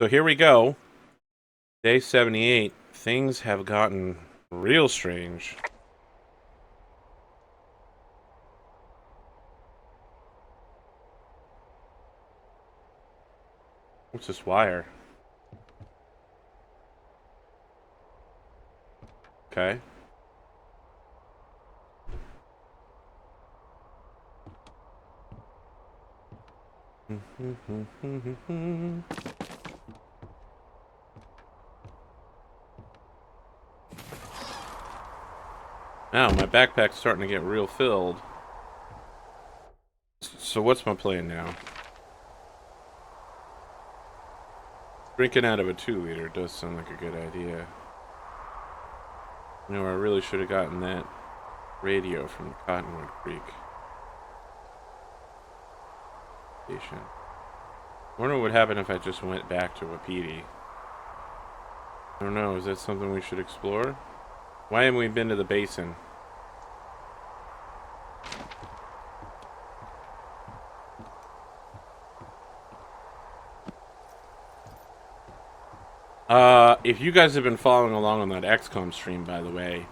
So here we go. Day 78. Things have gotten real strange. What's this wire? Okay. Now, my backpack's starting to get real filled. So what's my plan now? Drinking out of a 2-liter does sound like a good idea. You know, I really should have gotten that radio from the Cottonwood Creek station. I wonder what would happen if I just went back to Wapiti. I don't know, is that something we should explore? Why haven't we been to the basin? If you guys have been following along on that XCOM stream, by the way,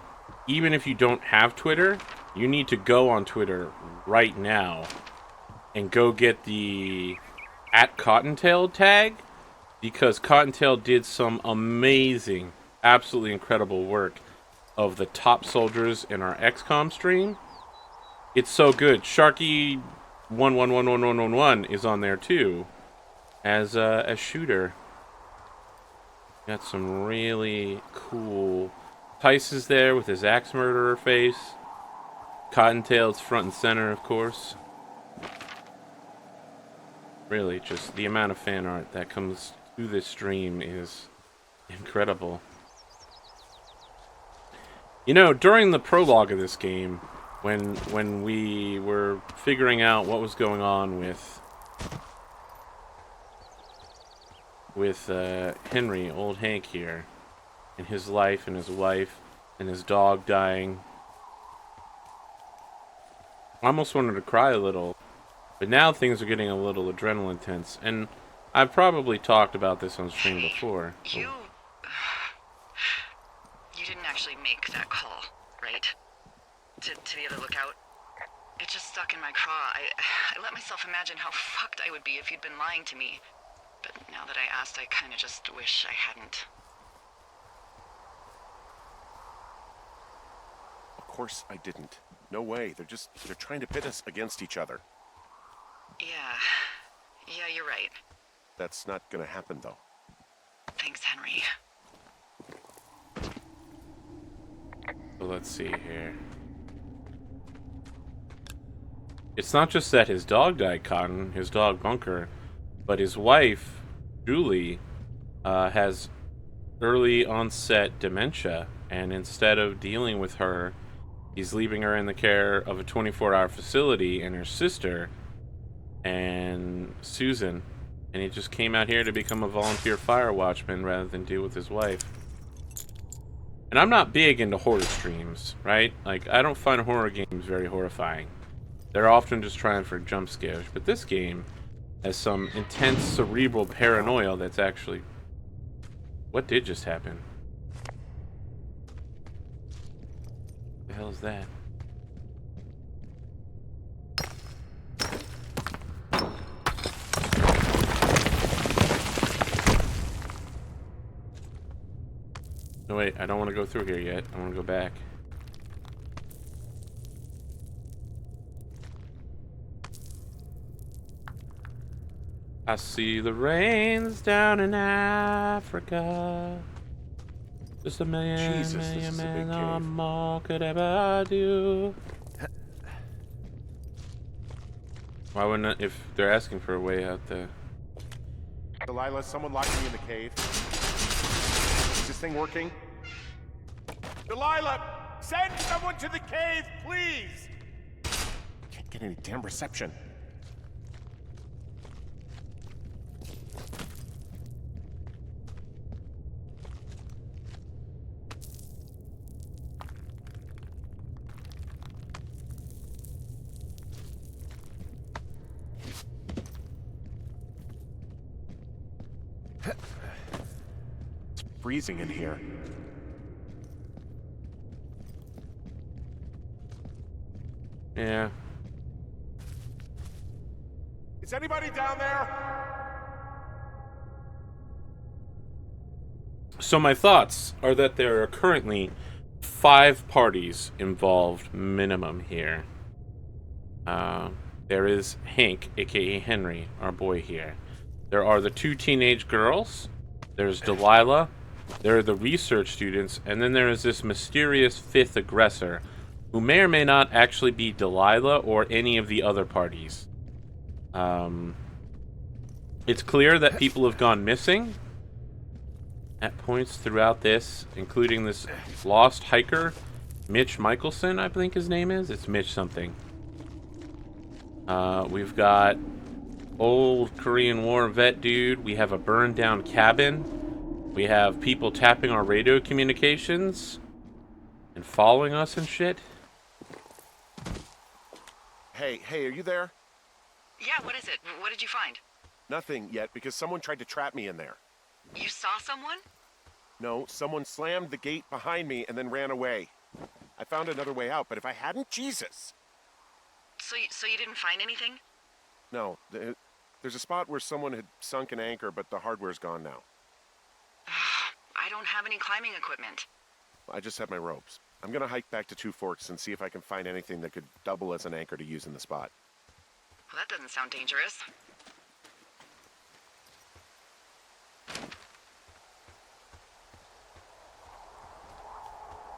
even if you don't have Twitter, you need to go on Twitter right now and go get the @Cottontail tag, because Cottontail did some amazing, absolutely incredible work of the top soldiers in our XCOM stream. It's so good. Sharky 111111 is on there too as a shooter. Got some really cool. Tice is there with his axe murderer face. Cottontail's front and center, of course. Really, just the amount of fan art that comes to this stream is incredible. You know, during the prologue of this game, when we were figuring out what was going on with Henry, old Hank here, and his life and his wife and his dog dying, I almost wanted to cry a little. But now things are getting a little adrenaline tense, and I've probably talked about this on stream before. You didn't actually make that call, right? To the other lookout? It just stuck in my craw. I let myself imagine how fucked I would be if you'd been lying to me. But now that I asked, I kind of just wish I hadn't. Of course I didn't. No way. They're trying to pit us against each other. Yeah, you're right. That's not gonna happen, though. Thanks, Henry. So let's see here. It's not just that his dog died, Cotton, his dog Bunker, but his wife, Julie, has early onset dementia, and instead of dealing with her, he's leaving her in the care of a 24-hour facility and her sister and Susan, and he just came out here to become a volunteer Firewatchman rather than deal with his wife. And I'm not big into horror streams, right? Like, I don't find horror games very horrifying. They're often just trying for jump scares, but this game has some intense cerebral paranoia that's actually... What did just happen? What the hell is that? No, wait, I don't want to go through here yet. I want to go back. I see the rains down in Africa. Just a million, Jesus, this million, is a big million cave. more could ever do. Why wouldn't I, if they're asking for a way out there? Delilah, someone locked me in the cave. Is this thing working? Delilah! Send someone to the cave, please! Can't get any damn reception. It's freezing in here. Yeah. Is anybody down there? So my thoughts are that there are currently 5 parties involved minimum here. There is Hank, aka Henry, our boy here. There are the 2 teenage girls. There's Delilah. There are the research students. And then there is this mysterious 5th aggressor, who may or may not actually be Delilah or any of the other parties. It's clear that people have gone missing at points throughout this, including this lost hiker, Mitch Michelson, I think his name is. It's Mitch something. We've got old Korean War vet dude. We have a burned down cabin. We have people tapping our radio communications and following us and shit. Hey, are you there? Yeah, what is it? What did you find? Nothing yet, because someone tried to trap me in there. You saw someone? No, someone slammed the gate behind me and then ran away. I found another way out, but if I hadn't, Jesus! So you didn't find anything? No, there's a spot where someone had sunk an anchor, but the hardware's gone now. I don't have any climbing equipment. I just have my ropes. I'm gonna hike back to Two Forks and see if I can find anything that could double as an anchor to use in the spot. Well, that doesn't sound dangerous.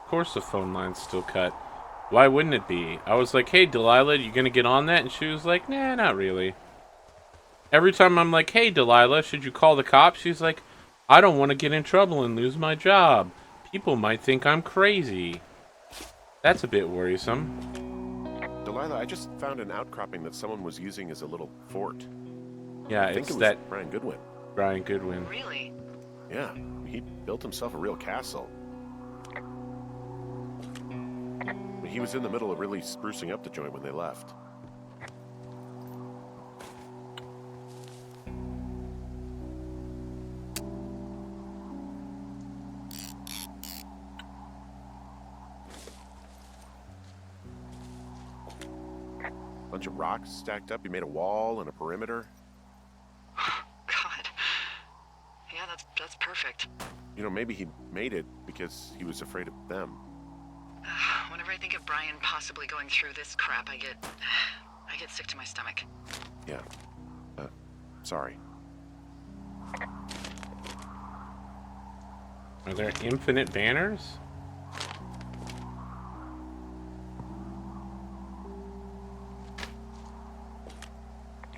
Of course the phone line's still cut. Why wouldn't it be? I was like, hey, Delilah, you gonna get on that? And she was like, nah, not really. Every time I'm like, hey, Delilah, should you call the cops? She's like, I don't want to get in trouble and lose my job. People might think I'm crazy. That's a bit worrisome. Delilah, I just found an outcropping that someone was using as a little fort. Yeah, I think it's it was that Brian Goodwin. Brian Goodwin. Really? Yeah, he built himself a real castle. He was in the middle of really sprucing up the joint when they left. Bunch of rocks stacked up. He made a wall and a perimeter. God. Yeah, that's perfect. You know, maybe he made it because he was afraid of them. Whenever I think of Brian possibly going through this crap, I get sick to my stomach. Yeah. Sorry. Are there infinite banners?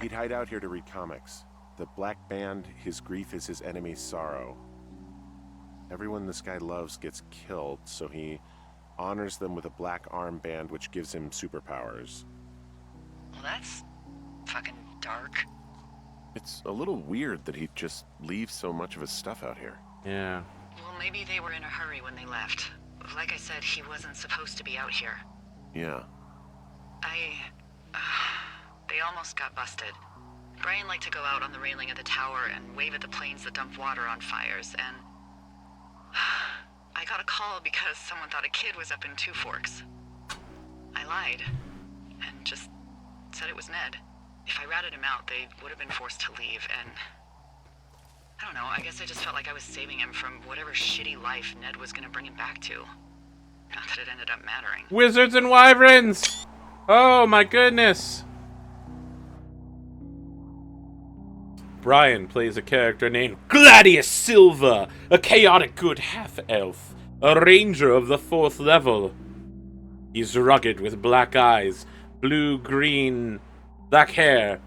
He'd hide out here to read comics. The Black Band, his grief is his enemy's sorrow. Everyone this guy loves gets killed, so he honors them with a black armband which gives him superpowers. Well, that's fucking dark. It's a little weird that he'd just leave so much of his stuff out here. Yeah. Well, maybe they were in a hurry when they left. Like I said, he wasn't supposed to be out here. Yeah. They almost got busted. Brian liked to go out on the railing of the tower and wave at the planes that dumped water on fires, and I got a call because someone thought a kid was up in Two Forks. I lied and just said it was Ned. If I ratted him out, they would have been forced to leave, and I don't know, I guess I just felt like I was saving him from whatever shitty life Ned was gonna bring him back to. Not that it ended up mattering. Wizards and wyverns! Oh my goodness! Brian plays a character named Gladius Silver, a chaotic good half-elf, a ranger of the 4th level. He's rugged with black eyes, black hair,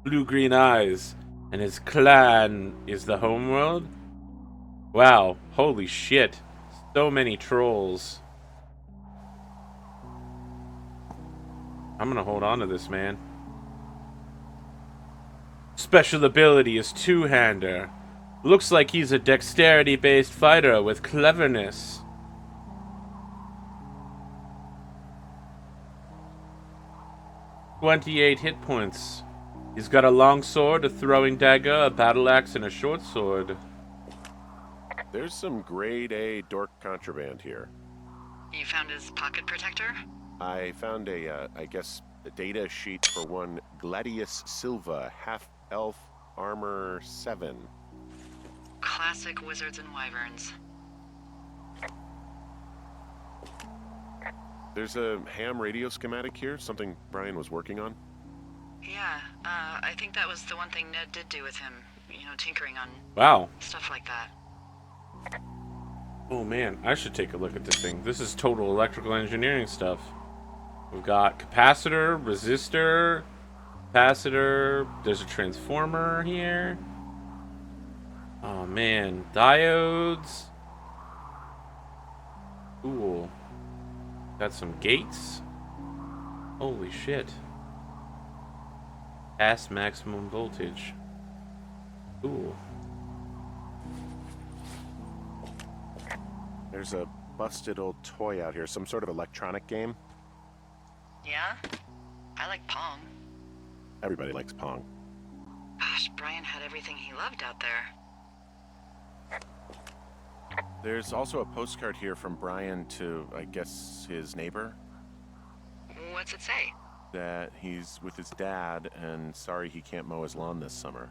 blue-green eyes, and his clan is the homeworld? Wow, holy shit. So many trolls. I'm gonna hold on to this, man. Special ability is two-hander. Looks like he's a dexterity-based fighter with cleverness. "28 hit points. He's got a long sword, a throwing dagger, a battle axe, and a short sword. There's some grade A dork contraband here. You found his pocket protector? I found a data sheet for one Gladius Silva, half-elf, armor 7. Classic wizards and wyverns. There's a ham radio schematic here, something Brian was working on. Yeah, I think that was the one thing Ned did do with him. You know, tinkering on Wow. stuff like that. Oh man, I should take a look at this thing. This is total electrical engineering stuff. We've got capacitor, resistor, capacitor. There's a transformer here. Oh man, diodes. Cool. Got some gates. Holy shit. Past maximum voltage. Cool. There's a busted old toy out here, some sort of electronic game. Yeah? I like Pong. Everybody likes Pong. Gosh, Brian had everything he loved out there. There's also a postcard here from Brian to, I guess, his neighbor. What's it say? That he's with his dad and sorry he can't mow his lawn this summer.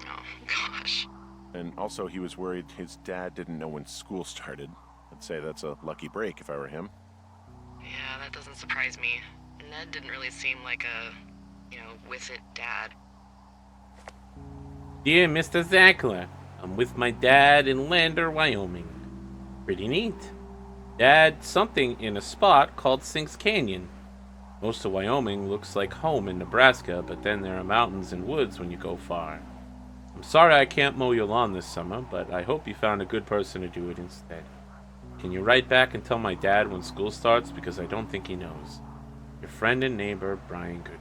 Oh, gosh. And also he was worried his dad didn't know when school started. I'd say that's a lucky break if I were him. Yeah, that doesn't surprise me. Ned didn't really seem like a, with it dad. Dear Mr. Zackler, I'm with my dad in Lander, Wyoming. Pretty neat. Dad, something in a spot called Sinks Canyon. Most of Wyoming looks like home in Nebraska, but then there are mountains and woods when you go far. I'm sorry I can't mow your lawn this summer, but I hope you found a good person to do it instead. Can you write back and tell my dad when school starts, because I don't think he knows. Your friend and neighbor, Brian Good.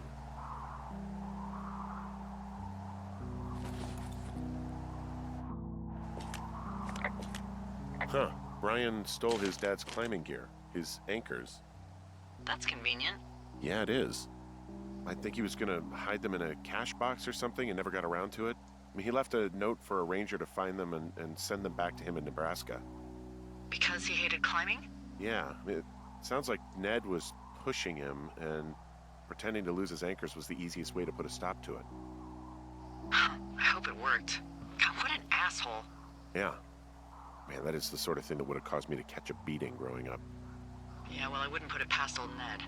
Huh. Brian stole his dad's climbing gear, his anchors. That's convenient. Yeah, it is. I think he was gonna hide them in a cash box or something and never got around to it. I mean, he left a note for a ranger to find them and send them back to him in Nebraska. Because he hated climbing? Yeah, I mean, it sounds like Ned was pushing him, and pretending to lose his anchors was the easiest way to put a stop to it. I hope it worked. God, what an asshole. Yeah. Man, that is the sort of thing that would have caused me to catch a beating growing up. Yeah, well, I wouldn't put it past old Ned.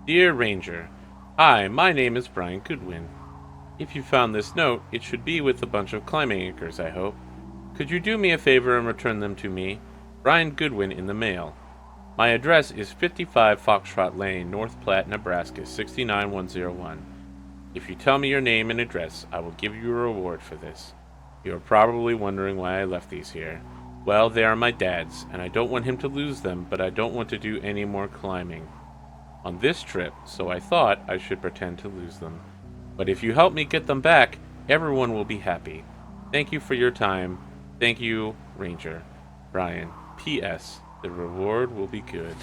Dear Ranger, hi, my name is Brian Goodwin. If you found this note, it should be with a bunch of climbing anchors, I hope. Could you do me a favor and return them to me? Brian Goodwin in the mail. My address is 55 Foxtrot Lane, North Platte, Nebraska, 69101. If you tell me your name and address, I will give you a reward for this. You are probably wondering why I left these here. Well, they are my dad's, and I don't want him to lose them, but I don't want to do any more climbing on this trip, so I thought I should pretend to lose them. But if you help me get them back, everyone will be happy. Thank you for your time. Thank you, Ranger. Brian. P.S. The reward will be good.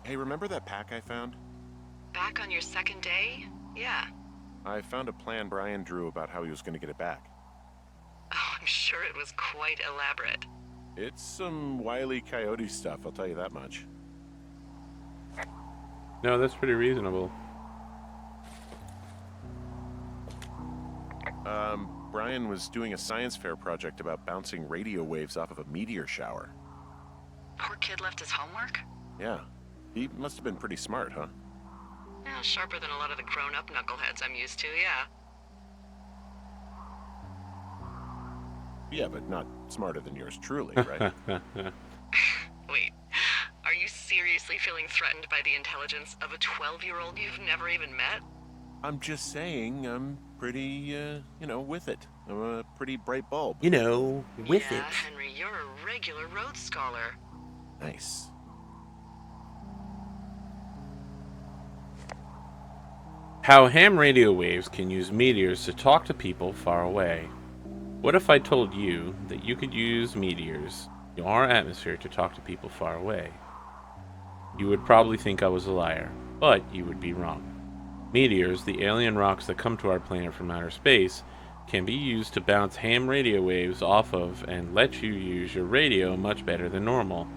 Hey, remember that pack I found? Back on your second day? Yeah. I found a plan Brian drew about how he was going to get it back. Oh, I'm sure it was quite elaborate. It's some Wile E. Coyote stuff, I'll tell you that much. No, that's pretty reasonable. Brian was doing a science fair project about bouncing radio waves off of a meteor shower. Poor kid left his homework? Yeah. He must have been pretty smart, huh? Yeah, sharper than a lot of the grown-up knuckleheads I'm used to, yeah. Yeah, but not smarter than yours truly, right? Wait, are you seriously feeling threatened by the intelligence of a 12-year-old you've never even met? I'm just saying, I'm pretty, with it. I'm a pretty bright bulb. With yeah, Henry, you're a regular Rhodes Scholar. Nice. How ham radio waves can use meteors to talk to people far away. What if I told you that you could use meteors our atmosphere to talk to people far away. You would probably think I was a liar, but you would be wrong. Meteors, the alien rocks that come to our planet from outer space, can be used to bounce ham radio waves off of and let you use your radio much better than normal.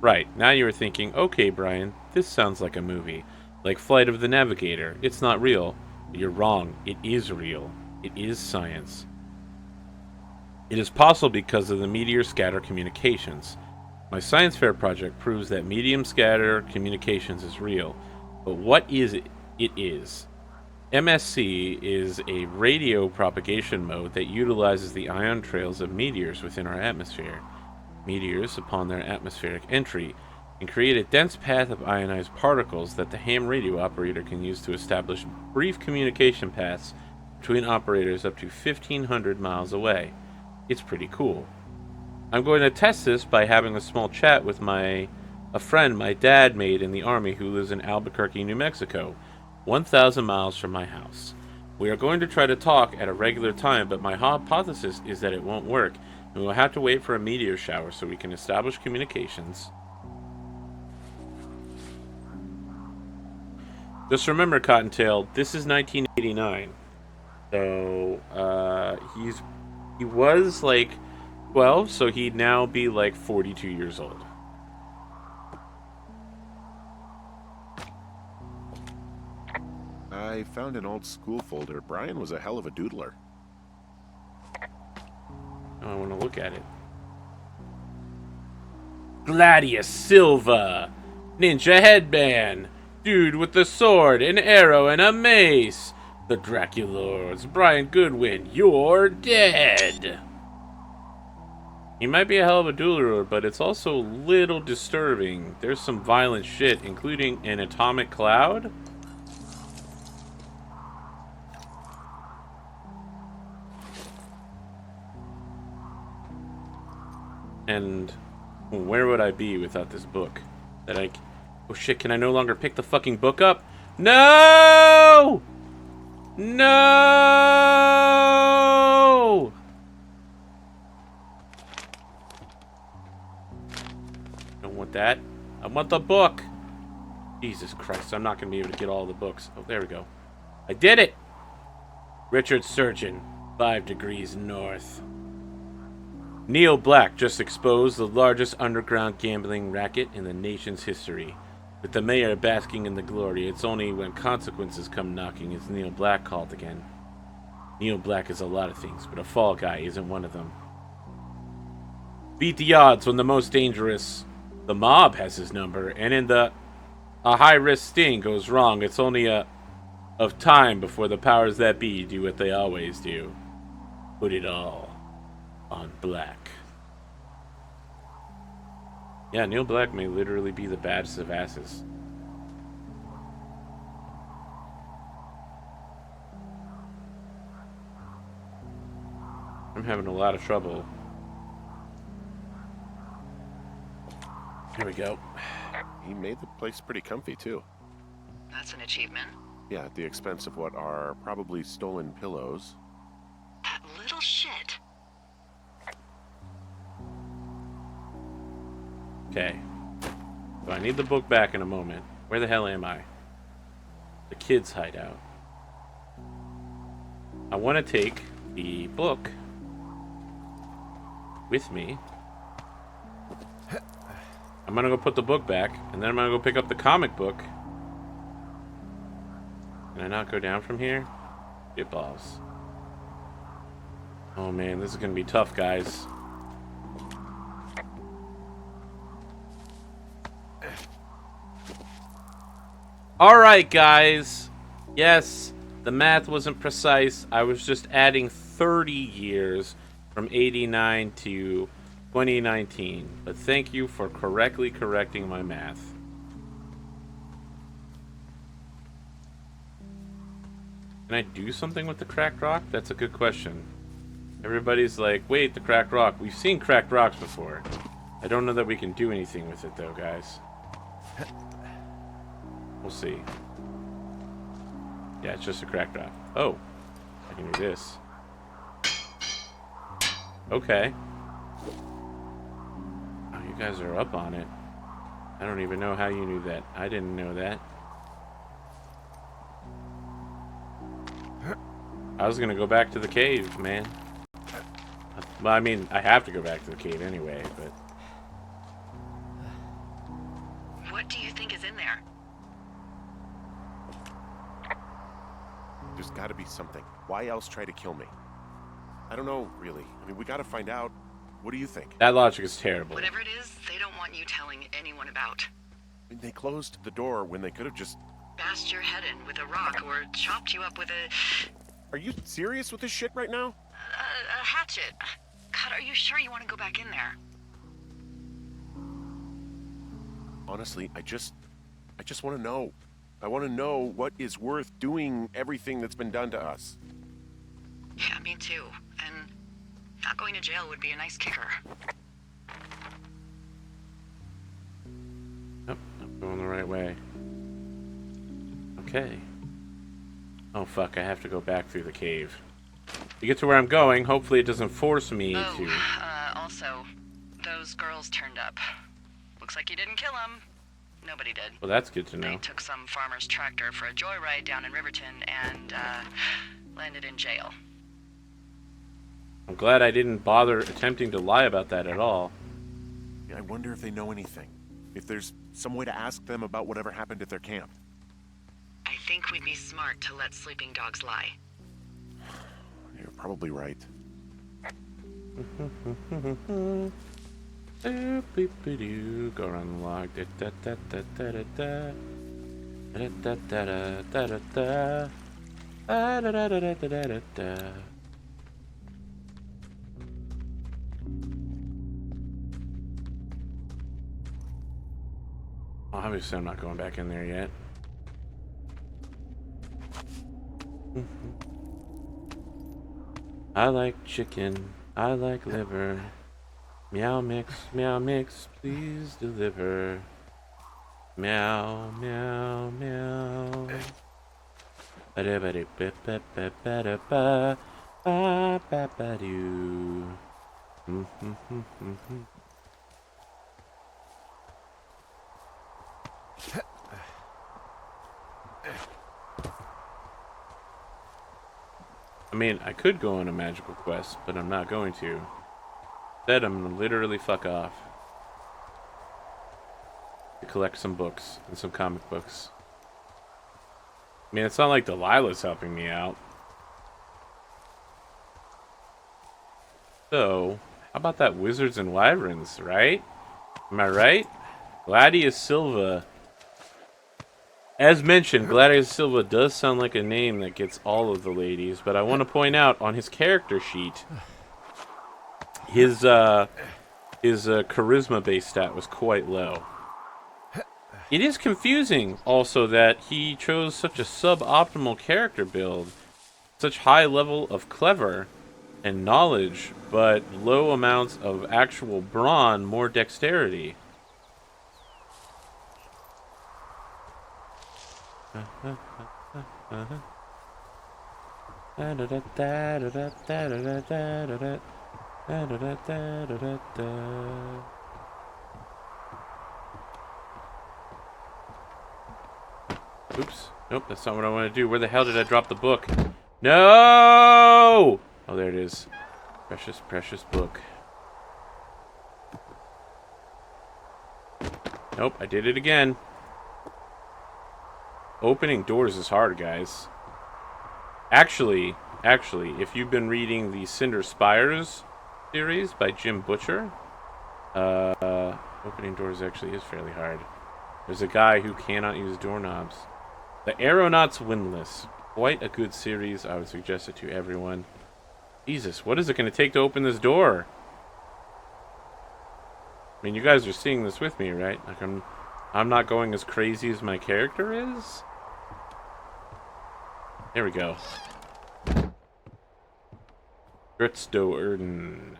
Right, now you are thinking, okay, Brian, this sounds like a movie. Like Flight of the Navigator. It's not real. But you're wrong. It is real. It is science. It is possible because of the meteor scatter communications. My science fair project proves that medium scatter communications is real. But what is it? It is. MSC is a radio propagation mode that utilizes the ion trails of meteors within our atmosphere. Meteors, upon their atmospheric entry, can create a dense path of ionized particles that the ham radio operator can use to establish brief communication paths between operators up to 1,500 miles away. It's pretty cool. I'm going to test this by having a small chat with a friend my dad made in the Army who lives in Albuquerque, New Mexico, 1,000 miles from my house. We are going to try to talk at a regular time, but my hypothesis is that it won't work, and we'll have to wait for a meteor shower so we can establish communications. Just remember, Cottontail, this is 1989. So, he was like 12, so he'd now be like 42 years old. I found an old school folder. Brian was a hell of a doodler. I want to look at it. Gladius Silva! Ninja headband! Dude with the sword, an arrow, and a mace! The Draculords, Brian Goodwin, you're dead! He might be a hell of a doodler, but it's also a little disturbing. There's some violent shit, including an atomic cloud? And where would I be without this book? Oh shit, can I no longer pick the fucking book up? No! No! Don't want that. I want the book. Jesus Christ, I'm not going to be able to get all the books. Oh, there we go. I did it! Richard Surgeon, 5 degrees north. Neil Black just exposed the largest underground gambling racket in the nation's history. With the mayor basking in the glory, it's only when consequences come knocking is Neil Black called again. Neil Black is a lot of things, but a fall guy isn't one of them. Beat the odds when the most dangerous. The mob has his number, and in a high-risk sting goes wrong, it's only of time before the powers that be do what they always do. Put it all on Black. Yeah, Neil Black may literally be the baddest of asses. I'm having a lot of trouble. Here we go. He made the place pretty comfy, too. That's an achievement. Yeah, at the expense of what are probably stolen pillows. That little shit. Okay. So I need the book back in a moment. Where the hell am I? The kids' hideout. I want to take the book with me. I'm going to go put the book back, and then I'm going to go pick up the comic book. Can I not go down from here? Shit balls. Oh man, this is going to be tough, guys. Alright, guys. Yes, the math wasn't precise. I was just adding 30 years from 89 to 2019. But thank you for correctly correcting my math. Can I do something with the cracked rock? That's a good question. Everybody's like, wait, the cracked rock. We've seen cracked rocks before. I don't know that we can do anything with it, though, guys. We'll see. Yeah, it's just a cracked rock. Oh, I can do this. you guys are up on it. I don't even know how you knew that. I didn't know that. I was gonna go back to the cave, man. Well, I mean, I have to go back to the cave anyway, but... What do you think is in there? There's gotta be something. Why else try to kill me? I don't know, really. I mean, we gotta find out. What do you think? That logic is terrible. Whatever it is, they don't want you telling anyone about. I mean, they closed the door when they could have just... Bashed your head in with a rock or chopped you up with a Are you serious with this shit right now? hatchet. God, are you sure you want to go back in there? Honestly, I just want to know. I want to know what is worth doing everything that's been done to us. Yeah, me too. And not going to jail would be a nice kicker. Nope, not going the right way. Okay. Oh fuck, I have to go back through the cave. To get to where I'm going, hopefully it doesn't force me to... Also, those girls turned up. Looks like you didn't kill them. Nobody did. Well, that's good to know. They took some farmer's tractor for a joyride down in Riverton and, landed in jail. I'm glad I didn't bother attempting to lie about that at all. I wonder if they know anything. If there's some way to ask them about whatever happened at their camp. I think we'd be smart to let sleeping dogs lie. You're probably right. Go around the log. Obviously, I'm not going back in there yet. I like chicken. I like liver. Meow mix, please deliver. Meow, meow, meow. I mean, I could go on a magical quest, but I'm not going to. Instead, I'm gonna literally fuck off. To collect some books and some comic books. I mean, it's not like Delilah's helping me out. So, how about that Wizards and Wyverns, right? Am I right? Gladius Silva. As mentioned, Gladius Silva does sound like a name that gets all of the ladies, but I want to point out on his character sheet, his charisma-based stat was quite low. It is confusing, also, that he chose such a suboptimal character build, such high level of clever and knowledge, but low amounts of actual brawn, more dexterity. Oops. Nope, that's not what I want to do. Where the hell did I drop the book? No! Oh, there it is. Precious, precious book. Nope, I did it again. Opening doors is hard, guys. Actually, if you've been reading the Cinder Spires series by Jim Butcher, opening doors actually is fairly hard. There's a guy who cannot use doorknobs. The Aeronaut's Windlass. Quite a good series. I would suggest it to everyone. Jesus, what is it going to take to open this door? I mean, you guys are seeing this with me, right? Like, I'm not going as crazy as my character is? There we go. Gritsto Erden.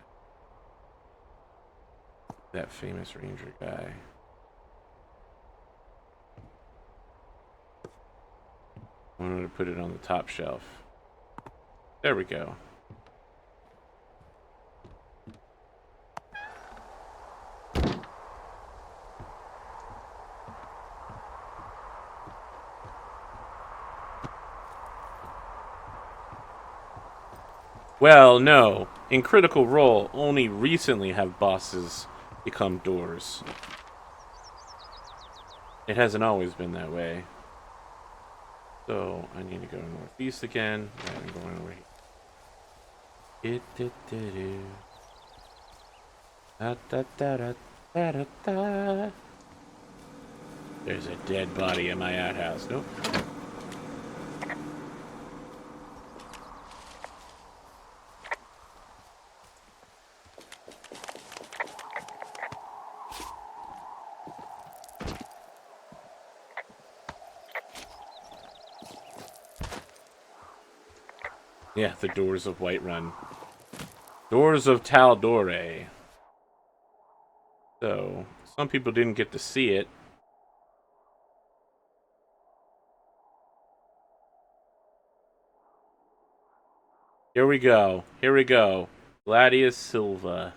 That famous ranger guy. I wanted to put it on the top shelf. There we go. Well, no. In Critical Role, only recently have bosses become doors. It hasn't always been that way. So, I need to go northeast again. I'm going over here. Da, da, da, da, da, da, da. There's a dead body in my outhouse. Nope. Yeah, the doors of Whiterun. Doors of Taldore. So, some people didn't get to see it. Here we go. Here we go. Gladius Silva.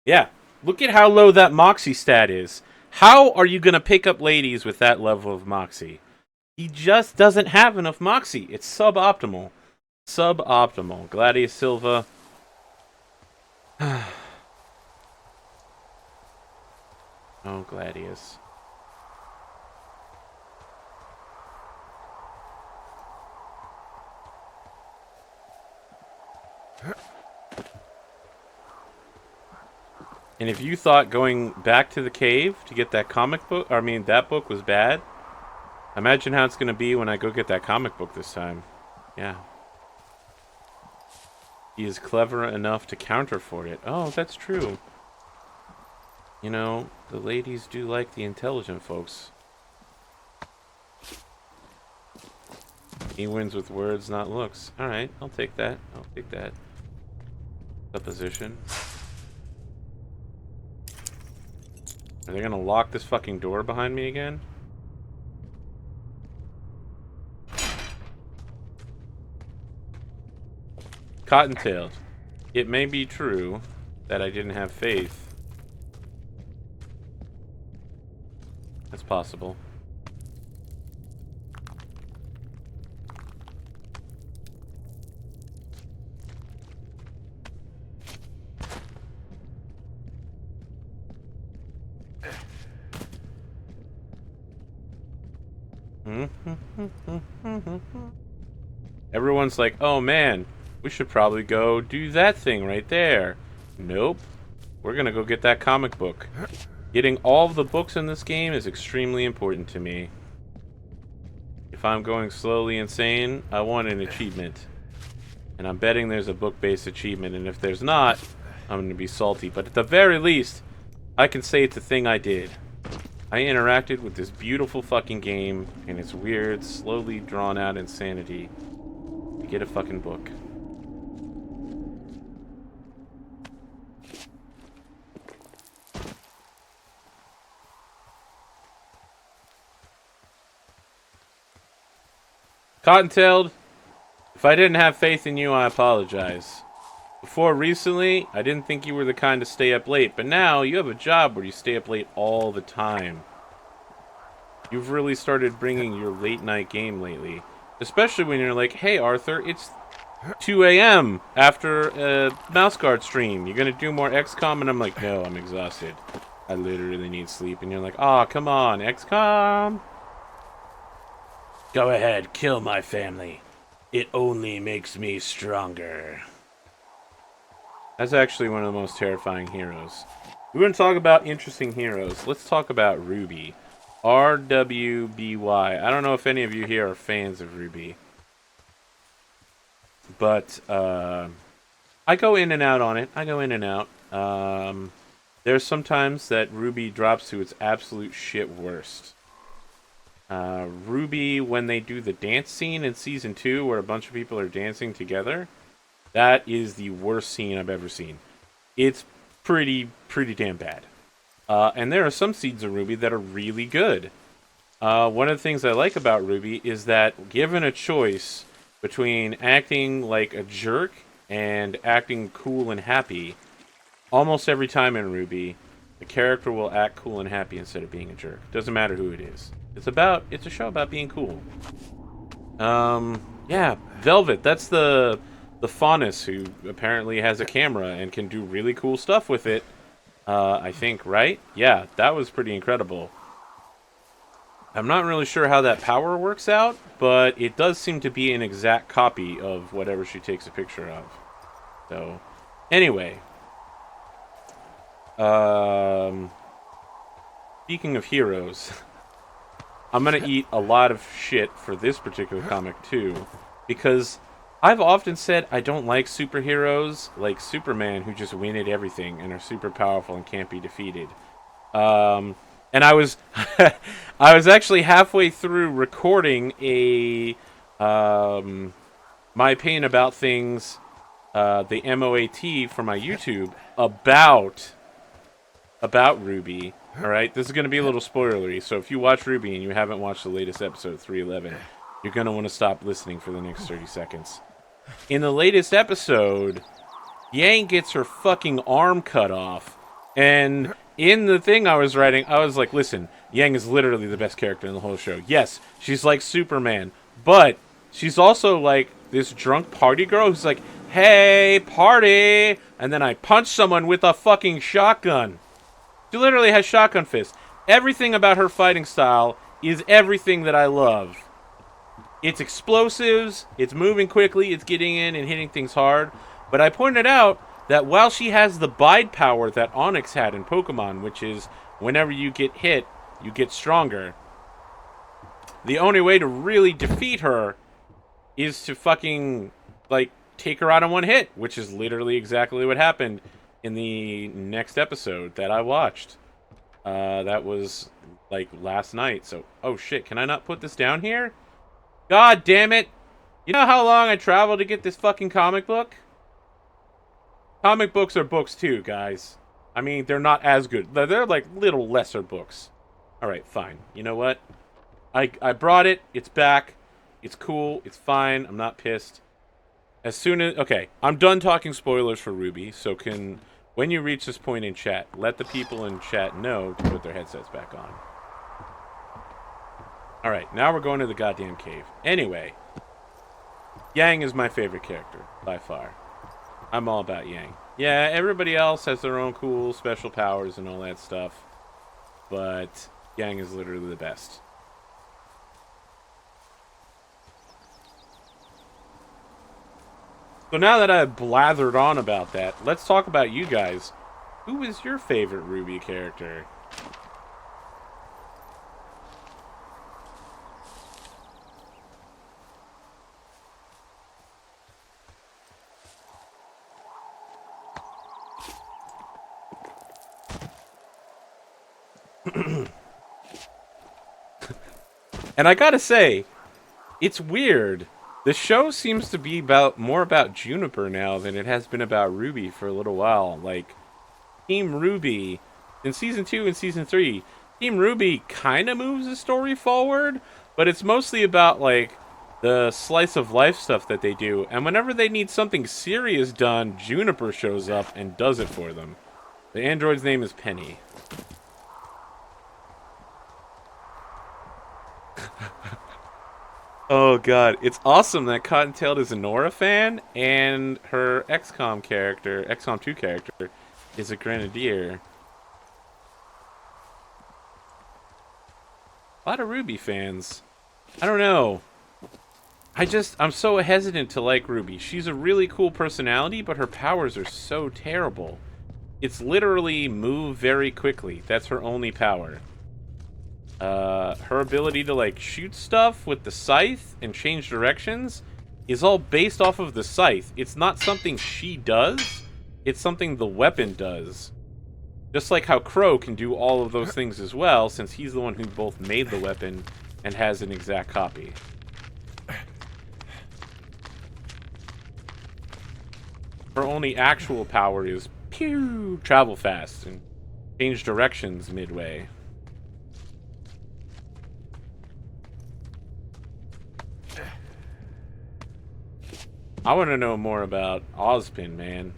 Yeah, look at how low that Moxie stat is. How are you going to pick up ladies with that level of Moxie? He just doesn't have enough Moxie. It's suboptimal. Suboptimal. Gladius Silva. Oh, Gladius. And if you thought going back to the cave to get that comic book, that book was bad, imagine how it's going to be when I go get that comic book this time. Yeah. He is clever enough to counter for it. Oh, that's true. You know, the ladies do like the intelligent folks. He wins with words, not looks. Alright, I'll take that. I'll take that. Supposition. Are they gonna lock this fucking door behind me again? Cottontailed. It may be true that I didn't have faith. That's possible. Everyone's like, oh man, we should probably go do that thing right there. Nope. We're gonna go get that comic book. Getting all of the books in this game is extremely important to me. If I'm going slowly insane, I want an achievement. And I'm betting there's a book-based achievement, and if there's not, I'm gonna be salty. But at the very least, I can say it's a thing I did. I interacted with this beautiful fucking game and its weird, slowly drawn out insanity to get a fucking book. Cottontailed, if I didn't have faith in you, I apologize. Before recently, I didn't think you were the kind to stay up late, but now you have a job where you stay up late all the time. You've really started bringing your late night game lately. Especially when you're like, hey Arthur, it's 2 a.m. after a mouse guard stream. You're gonna do more XCOM? And I'm like, no, I'm exhausted. I literally need sleep. And you're like, aw, come on, XCOM. Go ahead, kill my family. It only makes me stronger. That's actually one of the most terrifying heroes. We're going to talk about interesting heroes. Let's talk about Ruby. RWBY. I don't know if any of you here are fans of Ruby. But, I go in and out on it. I go in and out. There's sometimes that Ruby drops to its absolute shit worst. Ruby, when they do the dance scene in Season 2, where a bunch of people are dancing together, that is the worst scene I've ever seen. It's pretty damn bad. And there are some seeds of Ruby that are really good. One of the things I like about Ruby is that given a choice between acting like a jerk and acting cool and happy, almost every time in Ruby, the character will act cool and happy instead of being a jerk. Doesn't matter who it is. It's a show about being cool. Yeah, Velvet. That's the Faunus who apparently has a camera and can do really cool stuff with it. I think, right? Yeah, that was pretty incredible. I'm not really sure how that power works out, but it does seem to be an exact copy of whatever she takes a picture of. So, anyway. Speaking of heroes, I'm gonna eat a lot of shit for this particular comic too, because I've often said I don't like superheroes like Superman who just win at everything and are super powerful and can't be defeated. And I was I was actually halfway through recording a my opinion about things, the MOAT for my YouTube about Ruby. All right, this is going to be a little spoilery, so if you watch Ruby and you haven't watched the latest episode 311, you're going to want to stop listening for the next 30 seconds. In the latest episode, Yang gets her fucking arm cut off, and in the thing I was writing, I was like, listen, Yang is literally the best character in the whole show. Yes, she's like Superman, but she's also like this drunk party girl who's like, hey, party, and then I punch someone with a fucking shotgun. She literally has shotgun fists. Everything about her fighting style is everything that I love. It's explosives, it's moving quickly, it's getting in and hitting things hard. But I pointed out that while she has the bide power that Onyx had in Pokemon, which is whenever you get hit, you get stronger, the only way to really defeat her is to fucking, like, take her out in one hit, which is literally exactly what happened in the next episode that I watched. That was, like, last night. So, oh shit, can I not put this down here? God damn it! You know how long I traveled to get this fucking comic book? Comic books are books too, guys. I mean, they're not as good. They're like little lesser books. Alright, fine. You know what? I brought it. It's back. It's cool. It's fine. I'm not pissed. As soon as... Okay, I'm done talking spoilers for Ruby, so when you reach this point in chat, let the people in chat know to put their headsets back on. Alright, now we're going to the goddamn cave. Anyway, Yang is my favorite character, by far. I'm all about Yang. Yeah, everybody else has their own cool special powers and all that stuff, but Yang is literally the best. So now that I've blathered on about that, let's talk about you guys. Who is your favorite Ruby character? And I gotta say, it's weird. The show seems to be more about Juniper now than it has been about Ruby for a little while. Like, Team Ruby, in Season 2 and Season 3, Team Ruby kind of moves the story forward, but it's mostly about, like, the slice of life stuff that they do. And whenever they need something serious done, Juniper shows up and does it for them. The android's name is Penny. Oh god, it's awesome that Cottontailed is a Nora fan, and her XCOM 2 character, is a Grenadier. A lot of Ruby fans. I don't know. I'm so hesitant to like Ruby. She's a really cool personality, but her powers are so terrible. It's literally move very quickly. That's her only power. Her ability to, like, shoot stuff with the scythe and change directions is all based off of the scythe. It's not something she does, it's something the weapon does. Just like how Crow can do all of those things as well, since he's the one who both made the weapon and has an exact copy. Her only actual power is pew, travel fast and change directions midway. I want to know more about Ozpin, man.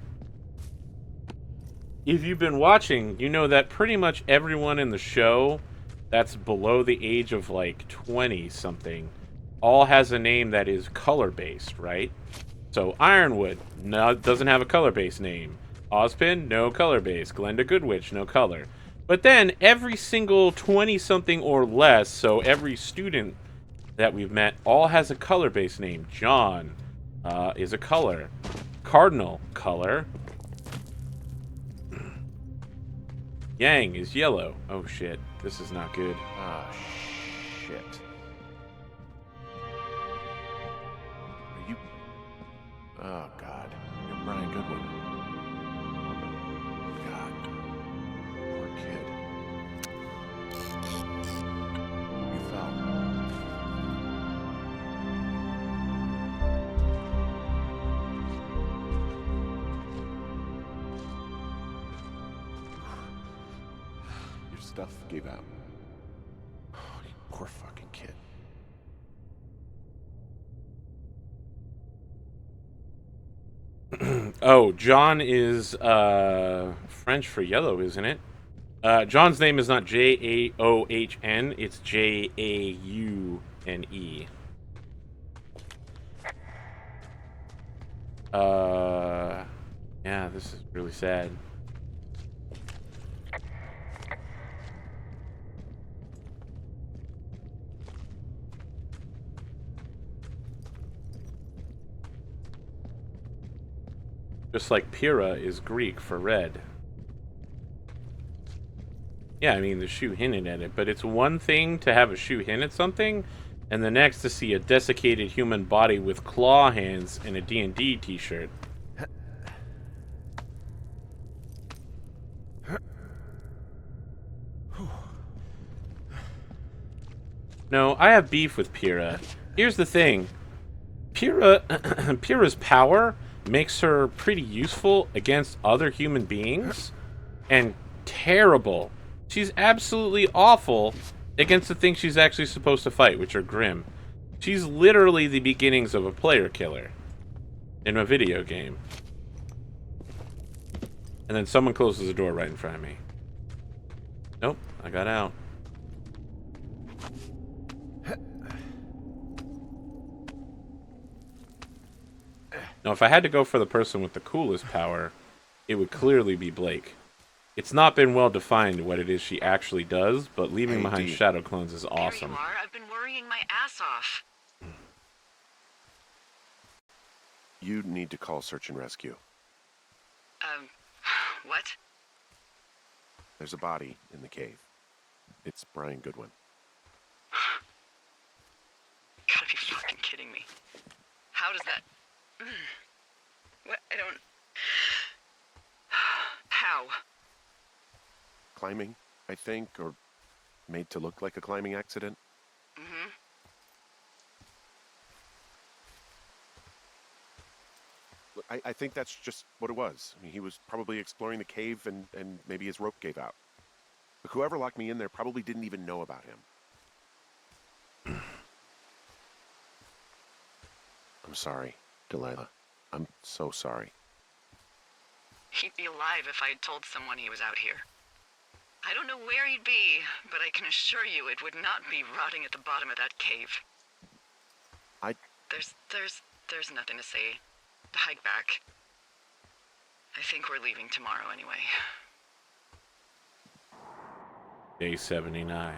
If you've been watching, you know that pretty much everyone in the show that's below the age of, like, 20-something all has a name that is color-based, right? So Ironwood doesn't have a color-based name. Ozpin, no color-based. Glenda Goodwitch, no color. But then every single 20-something or less, so every student that we've met, all has a color-based name. John is a color. Cardinal, color. Yang is yellow. Oh shit, this is not good. Ah, shit. Are you... Oh, God. You're Brian Goodwin. God. Poor kid. You fell. Your stuff gave out. Oh, you poor fucking kid. Oh, John is French for yellow, isn't it? John's name is not Jaohn, it's Jaune. Yeah, this is really sad. Just like Pyrrha is Greek for red. Yeah, I mean, the shoe hinted at it, but it's one thing to have a shoe hint at something, and the next to see a desiccated human body with claw hands in a D&D t-shirt. No, I have beef with Pyrrha. Here's the thing. Pyrrha's power makes her pretty useful against other human beings, and terrible. She's absolutely awful against the things she's actually supposed to fight, which are grim. She's literally the beginnings of a player killer in a video game. And then someone closes the door right in front of me. Nope, I got out. Now, if I had to go for the person with the coolest power, it would clearly be Blake. It's not been well defined what it is she actually does, but leaving behind shadow clones is awesome. There you are. I've been worrying my ass off. You need to call search and rescue. What? There's a body in the cave. It's Brian Goodwin. Gotta be fucking kidding me. How does that... What? I don't... How? Climbing, I think, or made to look like a climbing accident. Mm-hmm. Look, I think that's just what it was. I mean, he was probably exploring the cave and maybe his rope gave out. But whoever locked me in there probably didn't even know about him. I'm sorry, Delilah. I'm so sorry. He'd be alive if I'd told someone he was out here. I don't know where he'd be, but I can assure you it would not be rotting at the bottom of that cave. There's nothing to say. Hike back. I think we're leaving tomorrow anyway. Day 79.